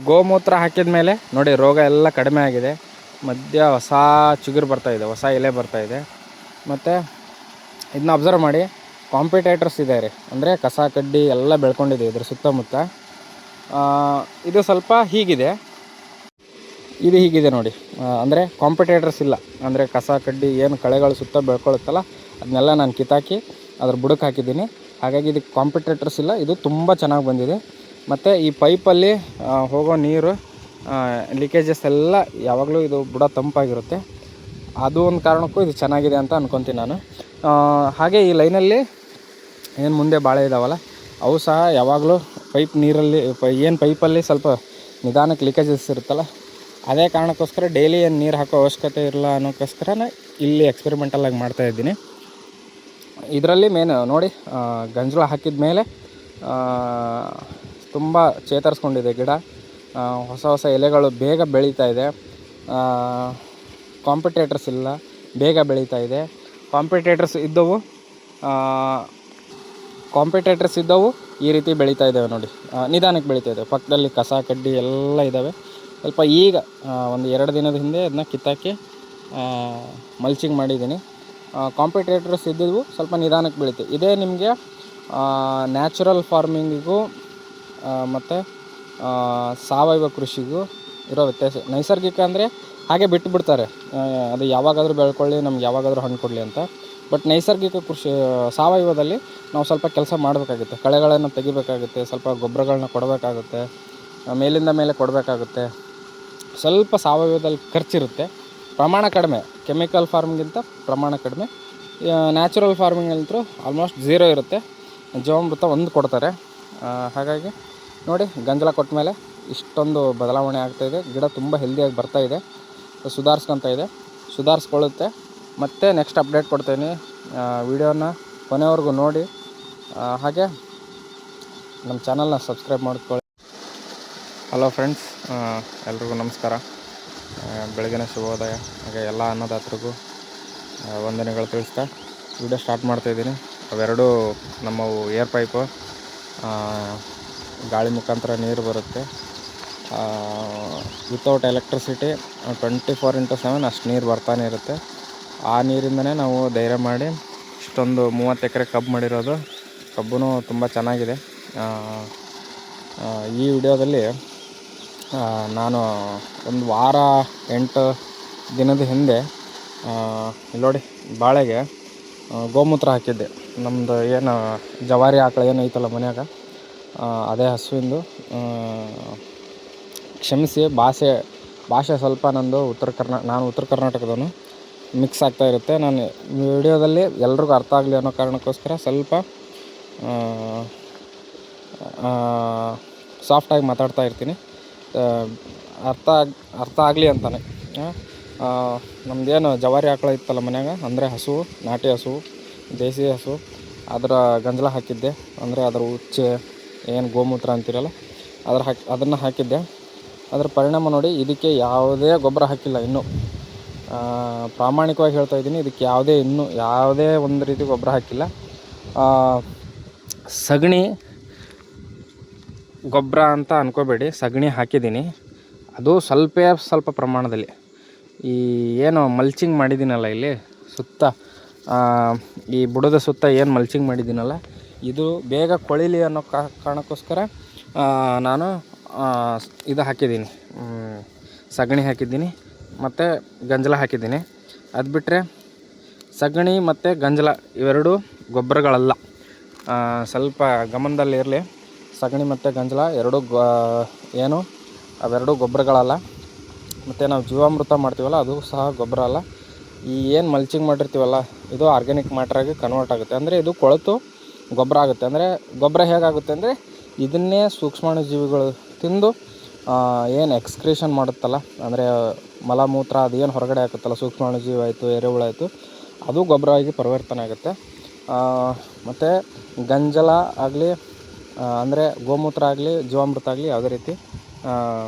ಗೋಮೂತ್ರ ಹಾಕಿದ ಮೇಲೆ ನೋಡಿ ರೋಗ ಎಲ್ಲ ಕಡಿಮೆ ಆಗಿದೆ. ಮಧ್ಯ ಹೊಸ ಚಿಗುರು ಬರ್ತಾಯಿದೆ, ಹೊಸ ಎಲೆ ಬರ್ತಾಯಿದೆ. ಮತ್ತು ಇದನ್ನ ಅಬ್ಸರ್ವ್ ಮಾಡಿ, ಕಾಂಪಿಟೇಟರ್ಸ್ ಇದ್ದಾರೆ, ಅಂದರೆ ಕಸ ಕಡ್ಡಿ ಎಲ್ಲ ಬೆಳ್ಕೊಂಡಿದೆ ಇದ್ರ ಸುತ್ತಮುತ್ತ. ಇದು ಸ್ವಲ್ಪ ಹೀಗಿದೆ, ಇದು ಹೀಗಿದೆ ನೋಡಿ. ಅಂದರೆ ಕಾಂಪಿಟೇಟರ್ಸ್ ಇಲ್ಲ, ಅಂದರೆ ಕಸ ಕಡ್ಡಿ ಏನು ಕಳೆಗಳು ಸುತ್ತ ಬೆಳ್ಕೊಳುತ್ತಲ್ಲ ಅದನ್ನೆಲ್ಲ ನಾನು ಕಿತ್ತಾಕಿ ಅದ್ರ ಬುಡಕ್ಕೆ ಹಾಕಿದ್ದೀನಿ. ಹಾಗಾಗಿ ಇದಕ್ಕೆ ಕಾಂಪಿಟೇಟರ್ಸ್ ಇಲ್ಲ, ಇದು ತುಂಬ ಚೆನ್ನಾಗಿ ಬಂದಿದೆ. ಮತ್ತು ಈ ಪೈಪಲ್ಲಿ ಹೋಗೋ ನೀರು ಲೀಕೇಜಸ್ ಎಲ್ಲ ಯಾವಾಗಲೂ ಇದು ಬುಡ ತಂಪಾಗಿರುತ್ತೆ. ಅದು ಒಂದು ಕಾರಣಕ್ಕೂ ಇದು ಚೆನ್ನಾಗಿದೆ ಅಂತ ಅಂದ್ಕೊತೀನಿ ನಾನು. ಹಾಗೆ ಈ ಲೈನಲ್ಲಿ ಏನು ಮುಂದೆ ಬಾಳೆ ಇದ್ದಾವಲ್ಲ ಅವು ಸಹ ಯಾವಾಗಲೂ ಪೈಪ್ ನೀರಲ್ಲಿ ಏನು ಪೈಪಲ್ಲಿ ಸ್ವಲ್ಪ ನಿಧಾನಕ್ಕೆ ಲೀಕೇಜಸ್ ಇರುತ್ತಲ್ಲ, ಅದೇ ಕಾರಣಕ್ಕೋಸ್ಕರ ಡೈಲಿ ಏನು ನೀರು ಹಾಕೋ ಅವಶ್ಯಕತೆ ಇರಲ್ಲ ಅನ್ನೋಕ್ಕೋಸ್ಕರ ಇಲ್ಲಿ ಎಕ್ಸ್ಪೆರಿಮೆಂಟಲ್ಲಾಗಿ ಮಾಡ್ತಾಯಿದ್ದೀನಿ. ಇದರಲ್ಲಿ ಮೇನ್ ನೋಡಿ, ಗಂಜಲ ಹಾಕಿದ ಮೇಲೆ ತುಂಬ ಚೇತರಿಸ್ಕೊಂಡಿದೆ ಗಿಡ. ಹೊಸ ಹೊಸ ಎಲೆಗಳು ಬೇಗ ಬೆಳೀತಾ ಇದೆ. ಕಾಂಪಿಟೇಟರ್ಸ್ ಇಲ್ಲ, ಬೇಗ ಬೆಳೀತಾ ಇದೆ. ಕಾಂಪಿಟೇಟರ್ಸ್ ಇದ್ದವು ಈ ರೀತಿ ಬೆಳೀತಾ ಇದ್ದಾವೆ ನೋಡಿ, ನಿಧಾನಕ್ಕೆ ಬೆಳೀತಾ ಇದ್ದಾವೆ. ಪಕ್ಕದಲ್ಲಿ ಕಸ ಕಡ್ಡಿ ಎಲ್ಲ ಇದ್ದಾವೆ. ಸ್ವಲ್ಪ ಈಗ ಒಂದು 2 ದಿನದ ಹಿಂದೆ ಅದನ್ನ ಕಿತ್ತಾಕಿ ಮಲ್ಚಿಂಗ್ ಮಾಡಿದ್ದೀನಿ. ಕಾಂಪಿಟೇಟರ್ಸ್ ಇದ್ದಿದ್ವು ಸ್ವಲ್ಪ ನಿಧಾನಕ್ಕೆ ಬೆಳೀತೆ. ಇದೇ ನಿಮಗೆ ನ್ಯಾಚುರಲ್ ಫಾರ್ಮಿಂಗಿಗೂ ಮತ್ತು ಸಾವಯವ ಕೃಷಿಗೂ ಇರೋ ವ್ಯತ್ಯಾಸ. ನೈಸರ್ಗಿಕ ಅಂದರೆ ಹಾಗೆ ಬಿಟ್ಟುಬಿಡ್ತಾರೆ, ಅದು ಯಾವಾಗಾದರೂ ಬೆಳ್ಕೊಳ್ಳಿ, ನಮ್ಗೆ ಯಾವಾಗಾದರೂ ಹಣ್ಣು ಕೊಡಲಿ ಅಂತ. ಬಟ್ ನೈಸರ್ಗಿಕ ಕೃಷಿ ಸಾವಯವದಲ್ಲಿ ನಾವು ಸ್ವಲ್ಪ ಕೆಲಸ ಮಾಡಬೇಕಾಗುತ್ತೆ, ಕಳೆಗಳನ್ನು ತೆಗಿಬೇಕಾಗುತ್ತೆ, ಸ್ವಲ್ಪ ಗೊಬ್ಬರಗಳನ್ನ ಕೊಡಬೇಕಾಗುತ್ತೆ, ಮೇಲಿಂದ ಮೇಲೆ ಕೊಡಬೇಕಾಗುತ್ತೆ. ಸ್ವಲ್ಪ ಸಾವಯವದಲ್ಲಿ ಖರ್ಚಿರುತ್ತೆ, ಪ್ರಮಾಣ ಕಡಿಮೆ. ಕೆಮಿಕಲ್ ಫಾರ್ಮಿಂಗಿಂತ ಪ್ರಮಾಣ ಕಡಿಮೆ. ನ್ಯಾಚುರಲ್ ಫಾರ್ಮಿಂಗಂತೂ ಆಲ್ಮೋಸ್ಟ್ 0 ಇರುತ್ತೆ. ಜೀವಾಮೃತ 1 ಕೊಡ್ತಾರೆ. ಹಾಗಾಗಿ ನೋಡಿ, ಗಂಜಲ ಕೊಟ್ಟ ಮೇಲೆ ಇಷ್ಟೊಂದು ಬದಲಾವಣೆ ಆಗ್ತಾಯಿದೆ. ಗಿಡ ತುಂಬ ಹೆಲ್ದಿಯಾಗಿ ಬರ್ತಾಯಿದೆ, ಸುಧಾರಿಸ್ಕೊಳ್ಳುತ್ತೆ. ಮತ್ತು ನೆಕ್ಸ್ಟ್ ಅಪ್ಡೇಟ್ ಕೊಡ್ತೀನಿ. ವಿಡಿಯೋನ ಕೊನೆವರೆಗೂ ನೋಡಿ. ಹಾಗೆ ನಮ್ಮ ಚಾನಲ್ನ ಸಬ್ಸ್ಕ್ರೈಬ್ ಮಾಡ್ಕೊಳ್ಳಿ. ಹಲೋ ಫ್ರೆಂಡ್ಸ್, ಎಲ್ರಿಗೂ ನಮಸ್ಕಾರ. ಬೆಳಗಿನ ಶುಭೋದಯ. ಹಾಗೆ ಎಲ್ಲ ಅನ್ನದಾತರಿಗೂ ವಂದನೆಗಳು ತಿಳಿಸ್ತಾ ವಿಡಿಯೋ ಸ್ಟಾರ್ಟ್ ಮಾಡ್ತಾಯಿದ್ದೀನಿ. ಅವೆರಡೂ ನಮ್ಮವು ಏರ್ ಪೈಪು, ಗಾಳಿ ಮುಖಾಂತರ ನೀರು ಬರುತ್ತೆ. ವಿತೌಟ್ ಎಲೆಕ್ಟ್ರಿಸಿಟಿ 24x7 ಅಷ್ಟು ನೀರು ಬರ್ತಾನೆ ಇರುತ್ತೆ. ಆ ನೀರಿಂದನೇ ನಾವು ಧೈರ್ಯ ಮಾಡಿ ಇಷ್ಟೊಂದು 30 ಎಕರೆ ಕಬ್ಬು ಮಾಡಿರೋದು. ಕಬ್ಬು ತುಂಬ ಚೆನ್ನಾಗಿದೆ. ಈ ವಿಡಿಯೋದಲ್ಲಿ ನಾನು ಒಂದು ವಾರ 8 ದಿನದ ಹಿಂದೆ ಇಲ್ಲಿ ನೋಡಿ, ಬಾಳೆಗೆ ಗೋಮೂತ್ರ ಹಾಕಿದ್ದೆ. ನಮ್ಮದು ಏನು ಜವಾರಿ ಆಕಳು ಏನೈತಲ್ಲ ಮನ್ಯಾಗ, ಅದೇ ಹಸುವಿಂದು. ಕ್ಷಮಿಸಿ, ಭಾಷೆ ಸ್ವಲ್ಪ ನಂದು ನಾನು ಉತ್ತರ ಕರ್ನಾಟಕದವನು, ಮಿಕ್ಸ್ ಆಗ್ತಾಯಿರುತ್ತೆ. ನಾನು ವಿಡಿಯೋದಲ್ಲಿ ಎಲ್ರಿಗೂ ಅರ್ಥ ಆಗಲಿ ಅನ್ನೋ ಕಾರಣಕ್ಕೋಸ್ಕರ ಸ್ವಲ್ಪ ಸಾಫ್ಟಾಗಿ ಮಾತಾಡ್ತಾ ಇರ್ತೀನಿ, ಅರ್ಥ ಆಗಲಿ ಅಂತಾನೆ. ನಮ್ಮದೇನು ಜವಾರಿ ಆಕಳ ಇತ್ತಲ್ಲ ಮನ್ಯಾಗ, ಅಂದರೆ ಹಸು, ನಾಟಿ ಹಸು, ದೇಸಿ ಹಸು, ಅದರ ಗಂಜಲ ಹಾಕಿದ್ದೆ. ಅಂದರೆ ಅದರ ಉಚ್ಚೆ ಏನು ಗೋಮೂತ್ರ ಅಂತಿರಲ್ಲ ಅದನ್ನು ಹಾಕಿದ್ದೆ. ಅದರ ಪರಿಣಾಮ ನೋಡಿ, ಇದಕ್ಕೆ ಯಾವುದೇ ಗೊಬ್ಬರ ಹಾಕಿಲ್ಲ ಇನ್ನೂ. ಪ್ರಾಮಾಣಿಕವಾಗಿ ಹೇಳ್ತಾ ಇದ್ದೀನಿ, ಇದಕ್ಕೆ ಯಾವುದೇ ಒಂದು ರೀತಿ ಗೊಬ್ಬರ ಹಾಕಿಲ್ಲ. ಸಗಣಿ ಗೊಬ್ಬರ ಅಂತ ಅಂದ್ಕೋಬೇಡಿ, ಸಗಣಿ ಹಾಕಿದ್ದೀನಿ. ಅದು ಸ್ವಲ್ಪ ಪ್ರಮಾಣದಲ್ಲಿ. ಈ ಏನು ಮಲ್ಚಿಂಗ್ ಮಾಡಿದ್ದೀನಲ್ಲ ಇಲ್ಲಿ ಸುತ್ತ, ಈ ಬುಡದ ಸುತ್ತ ಏನು ಮಲ್ಚಿಂಗ್ ಮಾಡಿದ್ದೀನಲ್ಲ, ಇದು ಬೇಗ ಕೊಳಿಲಿ ಅನ್ನೋ ಕಾರಣಕ್ಕೋಸ್ಕರ ನಾನು ಇದು ಹಾಕಿದ್ದೀನಿ, ಸಗಣಿ ಹಾಕಿದ್ದೀನಿ ಮತ್ತು ಗಂಜಲ ಹಾಕಿದ್ದೀನಿ. ಅದು ಬಿಟ್ಟರೆ ಸಗಣಿ ಮತ್ತು ಗಂಜಲ ಇವೆರಡು ಗೊಬ್ಬರಗಳಲ್ಲ, ಸ್ವಲ್ಪ ಗಮನದಲ್ಲಿರಲಿ. ಸಗಣಿ ಮತ್ತು ಗಂಜಲ ಅವೆರಡು ಗೊಬ್ಬರಗಳಲ್ಲ. ಮತ್ತು ನಾವು ಜೀವಾಮೃತ ಮಾಡ್ತೀವಲ್ಲ ಅದು ಸಹ ಗೊಬ್ಬರ ಅಲ್ಲ. ಈ ಏನು ಮಲ್ಚಿಂಗ್ ಮಾಡಿರ್ತೀವಲ್ಲ ಇದು ಆರ್ಗ್ಯಾನಿಕ್ ಮ್ಯಾಟ್ರಾಗಿ ಕನ್ವರ್ಟ್ ಆಗುತ್ತೆ. ಅಂದರೆ ಇದು ಕೊಳೆತು ಗೊಬ್ಬರ ಆಗುತ್ತೆ. ಅಂದರೆ ಗೊಬ್ಬರ ಹೇಗಾಗುತ್ತೆ ಅಂದರೆ, ಇದನ್ನೇ ಸೂಕ್ಷ್ಮಾಣುಜೀವಿಗಳು ತಿಂದು ಏನು ಎಕ್ಸ್ಕ್ರೀಷನ್ ಮಾಡುತ್ತಲ್ಲ, ಅಂದರೆ ಮಲಮೂತ್ರ ಅದು ಏನು ಹೊರಗಡೆ ಹಾಕುತ್ತಲ್ಲ, ಸೂಕ್ಷ್ಮಾಣುಜೀವಿ ಆಯಿತು, ಎರೆಹುಳು ಆಯಿತು, ಅದು ಗೊಬ್ಬರವಾಗಿ ಪರಿವರ್ತನೆ ಆಗುತ್ತೆ. ಮತ್ತು ಗಂಜಲ ಆಗಲಿ, ಅಂದರೆ ಗೋಮೂತ್ರ ಆಗಲಿ, ಜೀವಾಮೃತ ಆಗಲಿ ಯಾವುದೇ ರೀತಿ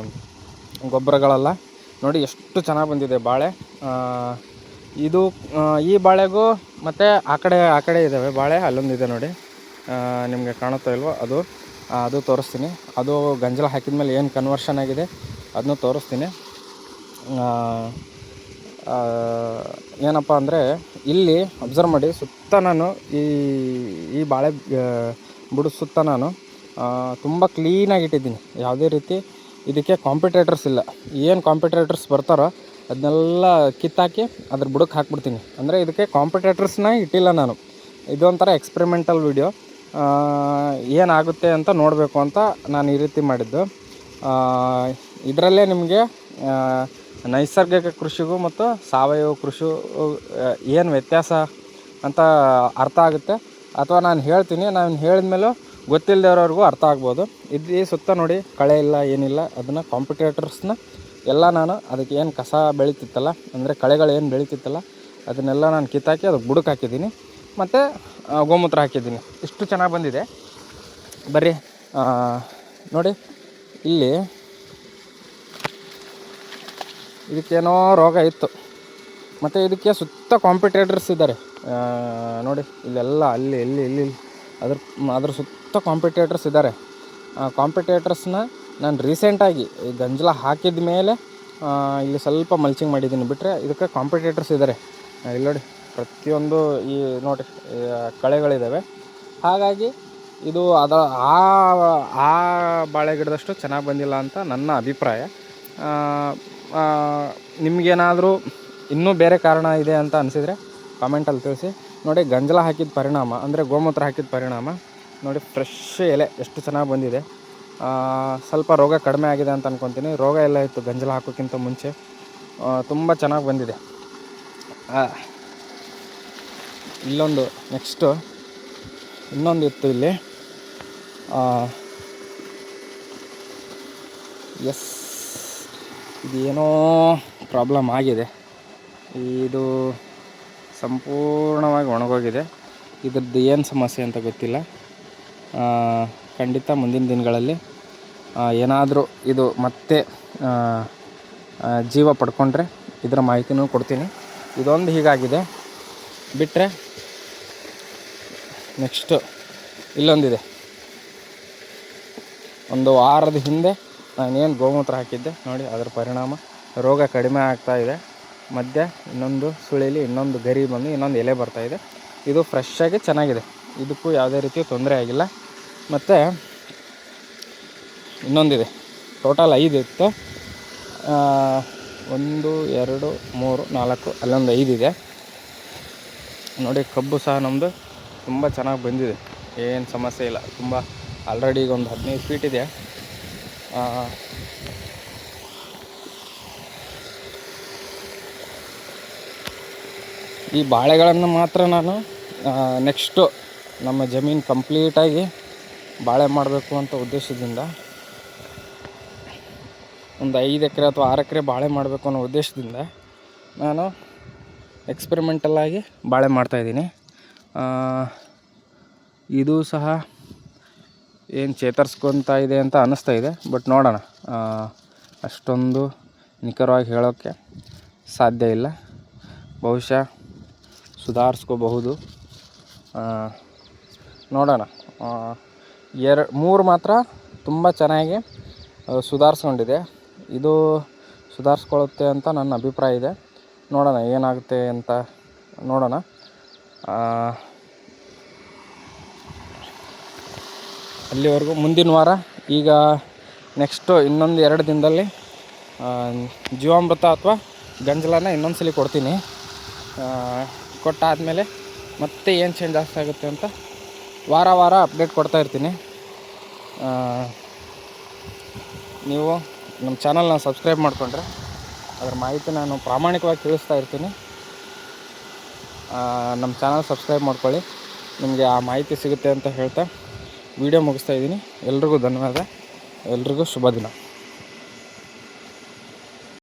ಗೊಬ್ಬರಗಳಲ್ಲ. ನೋಡಿ ಎಷ್ಟು ಚೆನ್ನಾಗಿ ಬಂದಿದೆ ಬಾಳೆ. ಈ ಬಾಳೆಗೂ ಮತ್ತು ಆ ಕಡೆ ಇದ್ದಾವೆ ಬಾಳೆ. ಅಲ್ಲೊಂದಿದೆ ನೋಡಿ, ನಿಮಗೆ ಕಾಣುತ್ತಾ ಇಲ್ವೋ ಅದು. ಅದು ತೋರಿಸ್ತೀನಿ. ಅದು ಗಂಜಲ ಹಾಕಿದ ಮೇಲೆ ಏನು ಕನ್ವರ್ಷನ್ ಆಗಿದೆ ಅದನ್ನು ತೋರಿಸ್ತೀನಿ. ಏನಪ್ಪ ಅಂದರೆ ಇಲ್ಲಿ ಅಬ್ಸರ್ವ್ ಮಾಡಿ, ಸುತ್ತ ನಾನು ಈ ಬಾಳೆ ಬುಡದ ಸುತ್ತ ನಾನು ತುಂಬ ಕ್ಲೀನಾಗಿ ಇಟ್ಟಿದ್ದೀನಿ. ಯಾವುದೇ ರೀತಿ ಇದಕ್ಕೆ ಕಾಂಪಿಟೇಟರ್ಸ್ ಇಲ್ಲ. ಏನು ಕಾಂಪಿಟೇಟರ್ಸ್ ಬರ್ತಾರೋ ಅದನ್ನೆಲ್ಲ ಕಿತ್ತಾಕಿ ಅದ್ರ ಬುಡಕ್ಕೆ ಹಾಕ್ಬಿಡ್ತೀನಿ. ಅಂದರೆ ಇದಕ್ಕೆ ಕಾಂಪಿಟೇಟರ್ಸ್ನ ಇಟ್ಟಿಲ್ಲ ನಾನು. ಇದೊಂಥರ ಎಕ್ಸ್ಪೆರಿಮೆಂಟಲ್ ವಿಡಿಯೋ. ಏನಾಗುತ್ತೆ ಅಂತ ನೋಡಬೇಕು ಅಂತ ನಾನು ಈ ರೀತಿ ಮಾಡಿದ್ದು. ಇದರಲ್ಲೇ ನಿಮಗೆ ನೈಸರ್ಗಿಕ ಕೃಷಿಗೂ ಮತ್ತು ಸಾವಯವ ಕೃಷಿಗೂ ಏನು ವ್ಯತ್ಯಾಸ ಅಂತ ಅರ್ಥ ಆಗುತ್ತೆ. ಅಥವಾ ನಾನು ಹೇಳ್ತೀನಿ, ನಾನು ಹೇಳಿದ್ಮೇಲೂ ಗೊತ್ತಿಲ್ಲದವ್ರವ್ರಿಗೂ ಅರ್ಥ ಆಗ್ಬೋದು. ಇದು ಸುತ್ತ ನೋಡಿ ಕಳೆ ಇಲ್ಲ, ಏನಿಲ್ಲ. ಅದನ್ನು ಕಾಂಪಿಟೇಟರ್ಸ್ನ ಎಲ್ಲ ನಾನು ಅದಕ್ಕೆ ಏನು ಕಸ ಬೆಳೀತಿತ್ತಲ್ಲ, ಅಂದರೆ ಕಳೆಗಳು ಏನು ಬೆಳೀತಿತ್ತಲ್ಲ ಅದನ್ನೆಲ್ಲ ನಾನು ಕಿತ್ತಾಕಿ ಅದಕ್ಕೆ ಬುಡಕ್ಕೆ ಹಾಕಿದ್ದೀನಿ. ಮತ್ತು ಗೋಮೂತ್ರ ಹಾಕಿದ್ದೀನಿ. ಇಷ್ಟು ಚೆನ್ನಾಗಿ ಬಂದಿದೆ. ಬರ್ರಿ ನೋಡಿ, ಇಲ್ಲಿ ಇದಕ್ಕೇನೋ ರೋಗ ಇತ್ತು. ಮತ್ತು ಇದಕ್ಕೆ ಸುತ್ತ ಕಾಂಪಿಟೇಟರ್ಸ್ ಇದ್ದಾರೆ ನೋಡಿ. ಇಲ್ಲೆಲ್ಲ ಅಲ್ಲಿ ಇಲ್ಲಿ ಅದ್ರ ಸುತ್ತ ಕಾಂಪಿಟೇಟರ್ಸ್ ಇದ್ದಾರೆ. ಕಾಂಪಿಟೇಟರ್ಸ್ನ ನಾನು ರೀಸೆಂಟಾಗಿ ಈ ಗಂಜಲ ಹಾಕಿದ ಮೇಲೆ ಇಲ್ಲಿ ಸ್ವಲ್ಪ ಮಲ್ಚಿಂಗ್ ಮಾಡಿದ್ದೀನಿ. ಬಿಟ್ಟರೆ ಇದಕ್ಕೆ ಕಾಂಪಿಟೇಟರ್ಸ್ ಇದ್ದಾರೆ. ಇಲ್ಲಿ ನೋಡಿ, ಪ್ರತಿಯೊಂದು ಈ ನೋಡಿ ಕಳೆಗಳಿದ್ದಾವೆ. ಹಾಗಾಗಿ ಇದು ಆ ಬಾಳೆ ಗಿಡದಷ್ಟು ಚೆನ್ನಾಗಿ ಬಂದಿಲ್ಲ ಅಂತ ನನ್ನ ಅಭಿಪ್ರಾಯ. ನಿಮಗೇನಾದರೂ ಇನ್ನೂ ಬೇರೆ ಕಾರಣ ಇದೆ ಅಂತ ಅನಿಸಿದರೆ ಕಾಮೆಂಟಲ್ಲಿ ತಿಳಿಸಿ. ನೋಡಿ, ಗಂಜಲ ಹಾಕಿದ ಪರಿಣಾಮ, ಅಂದರೆ ಗೋಮೂತ್ರ ಹಾಕಿದ ಪರಿಣಾಮ ನೋಡಿ, ಫ್ರೆಶ್ ಎಲೆ ಎಷ್ಟು ಚೆನ್ನಾಗಿ ಬಂದಿದೆ. ಸ್ವಲ್ಪ ರೋಗ ಕಡಿಮೆ ಆಗಿದೆ ಅಂತ ಅಂದ್ಕೊತೀನಿ. ರೋಗ ಎಲ್ಲ ಇತ್ತು ಗಂಜಲ ಹಾಕೋಕ್ಕಿಂತ ಮುಂಚೆ. ತುಂಬ ಚೆನ್ನಾಗಿ ಬಂದಿದೆ. ಇಲ್ಲೊಂದು ನೆಕ್ಸ್ಟು ಇನ್ನೊಂದು ಇತ್ತು ಇಲ್ಲಿ. ಎಸ್, ಇದೇನೋ ಪ್ರಾಬ್ಲಮ್ ಆಗಿದೆ. ಇದು ಸಂಪೂರ್ಣವಾಗಿ ಒಣಗೋಗಿದೆ. ಇದ್ರದ್ದು ಏನು ಸಮಸ್ಯೆ ಅಂತ ಗೊತ್ತಿಲ್ಲ. ಖಂಡಿತ ಮುಂದಿನ ದಿನಗಳಲ್ಲಿ ಏನಾದರೂ ಇದು ಮತ್ತೆ ಜೀವ ಪಡ್ಕೊಂಡ್ರೆ ಇದರ ಮಾಹಿತಿನೂ ಕೊಡ್ತೀನಿ. ಇದೊಂದು ಹೀಗಾಗಿದೆ. ಬಿಟ್ಟರೆ ನೆಕ್ಸ್ಟು ಇಲ್ಲೊಂದಿದೆ. ಒಂದು ವಾರದ ಹಿಂದೆ ನಾನೇನು ಗೋಮೂತ್ರ ಹಾಕಿದ್ದೆ ನೋಡಿ, ಅದರ ಪರಿಣಾಮ ರೋಗ ಕಡಿಮೆ ಆಗ್ತಾಯಿದೆ. ಮಧ್ಯೆ ಇನ್ನೊಂದು ಸುಳಿಲಿ ಇನ್ನೊಂದು ಗರಿ ಬಂದು ಇನ್ನೊಂದು ಎಲೆ ಬರ್ತಾಯಿದೆ. ಇದು ಫ್ರೆಶ್ಶಾಗಿ ಚೆನ್ನಾಗಿದೆ. ಇದಕ್ಕೂ ಯಾವುದೇ ರೀತಿಯ ತೊಂದರೆ ಆಗಿಲ್ಲ. ಮತ್ತು ಇನ್ನೊಂದಿದೆ. ಟೋಟಲ್ 5 ಇತ್ತು. 1 2 3 4 ಅಲ್ಲೊಂದು 5 ಇದೆ ನೋಡಿ. ಕಬ್ಬು ಸಹ ನಮ್ಮದು ತುಂಬ ಚೆನ್ನಾಗಿ ಬಂದಿದೆ. ಏನು ಸಮಸ್ಯೆ ಇಲ್ಲ. ತುಂಬ ಆಲ್ರೆಡಿ ಈಗ ಒಂದು 15 ಫೀಟ್ ಇದೆ. ಈ ಬಾಳೆಗಳನ್ನು ಮಾತ್ರ ನಾನು ನೆಕ್ಸ್ಟು ನಮ್ಮ ಜಮೀನು ಕಂಪ್ಲೀಟಾಗಿ ಬಾಳೆ ಮಾಡಬೇಕು ಅಂತ ಉದ್ದೇಶದಿಂದ, ಒಂದು 5 ಎಕರೆ ಅಥವಾ 6 ಎಕರೆ ಬಾಳೆ ಮಾಡಬೇಕು ಅನ್ನೋ ಉದ್ದೇಶದಿಂದ ನಾನು ಎಕ್ಸ್ಪೆರಿಮೆಂಟಲ್ಲಾಗಿ ಬಾಳೆ ಮಾಡ್ತಾಯಿದ್ದೀನಿ. ಇದು ಸಹ ಏನು ಚೇತರಿಸ್ಕೊತಾ ಇದೆ ಅಂತ ಅನ್ನಿಸ್ತಾ ಇದೆ. ಬಟ್ ನೋಡೋಣ, ಅಷ್ಟೊಂದು ನಿಖರವಾಗಿ ಹೇಳೋಕ್ಕೆ ಸಾಧ್ಯ ಇಲ್ಲ. ಬಹುಶಃ ಸುಧಾರಿಸ್ಕೋಬಹುದು. ನೋಡೋಣ. 3 ಮಾತ್ರ ತುಂಬ ಚೆನ್ನಾಗಿ ಸುಧಾರಿಸ್ಕೊಂಡಿದೆ. ಇದು ಸುಧಾರಿಸ್ಕೊಳ್ಳುತ್ತೆ ಅಂತ ನನ್ನ ಅಭಿಪ್ರಾಯ ಇದೆ. ನೋಡೋಣ ಏನಾಗುತ್ತೆ ಅಂತ ನೋಡೋಣ. ಅಲ್ಲಿವರೆಗೂ ಮುಂದಿನ ವಾರ, ಈಗ ನೆಕ್ಸ್ಟು ಇನ್ನೊಂದು 2 ದಿನದಲ್ಲಿ ಜೀವಾಮೃತ ಅಥವಾ ಗಂಜಲನ ಇನ್ನೊಂದು ಸಲ ಕೊಡ್ತೀನಿ. ಕೊಟ್ಟಾದಮೇಲೆ ಮತ್ತೆ ಏನು ಚೇಂಜ್ ಆಗುತ್ತೆ ಅಂತ ವಾರ ಅಪ್ಡೇಟ್ ಕೊಡ್ತಾ ಇರ್ತೀನಿ. ನೀವು ನಮ್ಮ ಚಾನಲ್ನ ಸಬ್ಸ್ಕ್ರೈಬ್ ಮಾಡಿಕೊಂಡ್ರೆ ಅದರ ಮಾಹಿತಿ ನಾನು ಪ್ರಾಮಾಣಿಕವಾಗಿ ತಿಳಿಸ್ತಾ ಇರ್ತೀನಿ. ನಮ್ಮ ಚಾನಲ್ ಸಬ್ಸ್ಕ್ರೈಬ್ ಮಾಡ್ಕೊಳ್ಳಿ, ನಿಮಗೆ ಆ ಮಾಹಿತಿ ಸಿಗುತ್ತೆ ಅಂತ ಹೇಳ್ತಾ ವಿಡಿಯೋ ಮುಗಿಸ್ತಾ ಇದ್ದೀನಿ. ಎಲ್ರಿಗೂ ಧನ್ಯವಾದ. ಎಲ್ರಿಗೂ ಶುಭ ದಿನ.